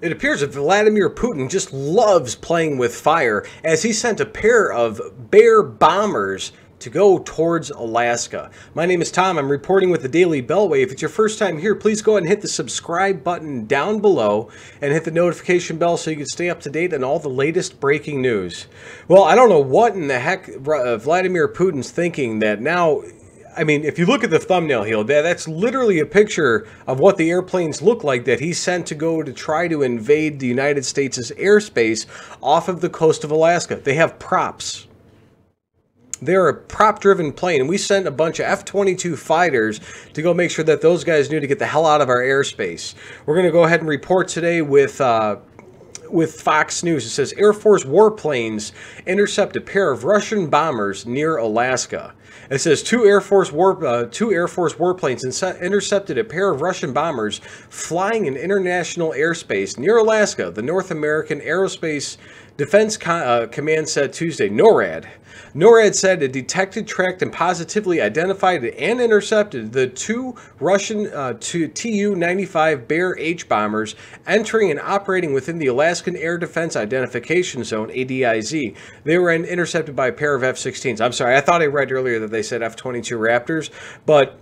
It appears that Vladimir Putin just loves playing with fire as he sent a pair of Bear bombers to go towards Alaska. My name is Tom. I'm reporting with the Daily Beltway. If it's your first time here, please go ahead and hit the subscribe button down below and hit the notification bell so you can stay up to date on all the latest breaking news. Well, I don't know what in the heck Vladimir Putin's thinking that now. I mean, if you look at the thumbnail here, that's literally a picture of what the airplanes look like that he sent to go to try to invade the United States' airspace off of the coast of Alaska. They have props. They're a prop-driven plane, and we sent a bunch of F-22 fighters to go make sure that those guys knew to get the hell out of our airspace. We're going to go ahead and report today with Fox News. It says Air Force warplanes intercept a pair of Russian bombers near Alaska. It says two Air Force warplanes intercepted a pair of Russian bombers flying in international airspace near Alaska, the North American Aerospace Defense Command said Tuesday. NORAD said it detected, tracked, and positively identified and intercepted the two Russian Tu-95 Bear H bombers entering and operating within the Alaskan Air Defense Identification Zone, ADIZ. They were intercepted by a pair of F-16s. I'm sorry, I thought I read earlier that they said F-22 Raptors, but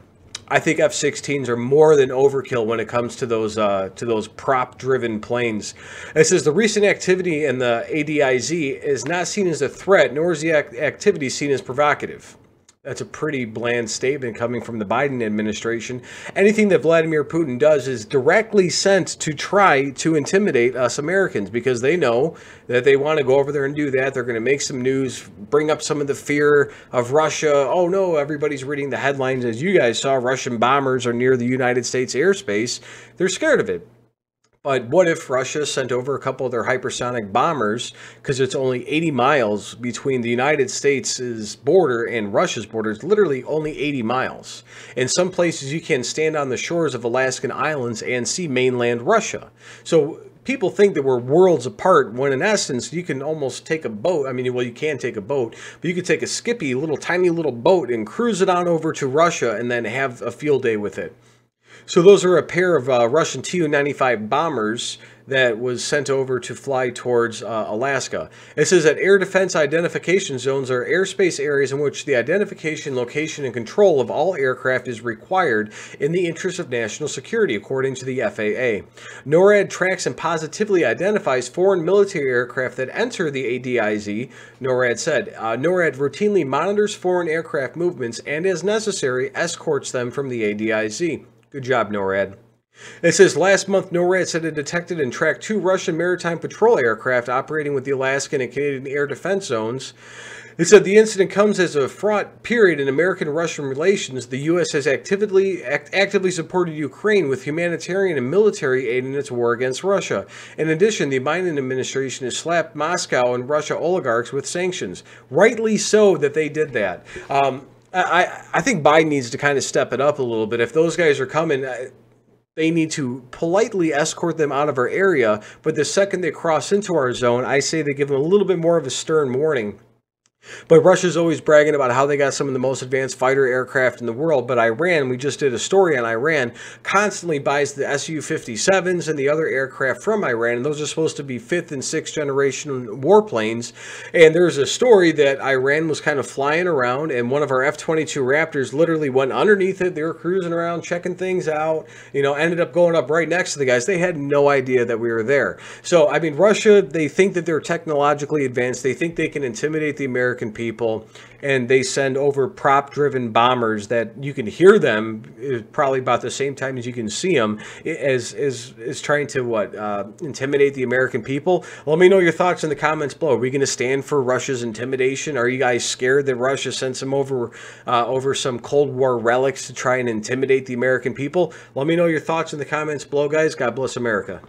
I think F-16s are more than overkill when it comes to those prop-driven planes. It says the recent activity in the ADIZ is not seen as a threat, nor is the activity seen as provocative. That's a pretty bland statement coming from the Biden administration. Anything that Vladimir Putin does is directly sent to try to intimidate us Americans because they know that they want to go over there and do that. They're going to make some news, bring up some of the fear of Russia. Oh no, everybody's reading the headlines. As you guys saw, Russian bombers are near the United States airspace. They're scared of it. But what if Russia sent over a couple of their hypersonic bombers, because it's only 80 miles between the United States' border and Russia's border. It's literally only 80 miles. In some places, you can stand on the shores of Alaskan islands and see mainland Russia. So people think that we're worlds apart, when in essence, you can almost take a boat. I mean, well, you can take a boat, but you could take a skippy, tiny little boat and cruise it on over to Russia and then have a field day with it. So those are a pair of Russian Tu-95 bombers that was sent over to fly towards Alaska. It says that air defense identification zones are airspace areas in which the identification, location, and control of all aircraft is required in the interest of national security, according to the FAA. NORAD tracks and positively identifies foreign military aircraft that enter the ADIZ, NORAD said. NORAD routinely monitors foreign aircraft movements and, as necessary, escorts them from the ADIZ. Good job, NORAD. It says last month, NORAD said it detected and tracked two Russian maritime patrol aircraft operating with the Alaskan and Canadian air defense zones. It said the incident comes as a fraught period in American-Russian relations. The U.S. has actively supported Ukraine with humanitarian and military aid in its war against Russia. In addition, the Biden administration has slapped Moscow and Russia oligarchs with sanctions. Rightly so that they did that. I think Biden needs to kind of step it up a little bit. If those guys are coming, they need to politely escort them out of our area. But the second they cross into our zone, I say they give them a little bit more of a stern warning. But Russia's always bragging about how they got some of the most advanced fighter aircraft in the world. But Iran, we just did a story on Iran, constantly buys the Su-57s and the other aircraft from Iran. And those are supposed to be 5th and 6th generation warplanes. And there's a story that Iran was kind of flying around and one of our F-22 Raptors literally went underneath it. They were cruising around, checking things out, ended up going up right next to the guys. They had no idea that we were there. So, I mean, Russia, they think that they're technologically advanced. They think they can intimidate the American people, and they send over prop-driven bombers that you can hear them probably about the same time as you can see them as trying to intimidate the American people. Let me know your thoughts in the comments below. Are we going to stand for Russia's intimidation? Are you guys scared that Russia sent some over some Cold War relics to try and intimidate the American people? Let me know your thoughts in the comments below, guys. God bless America.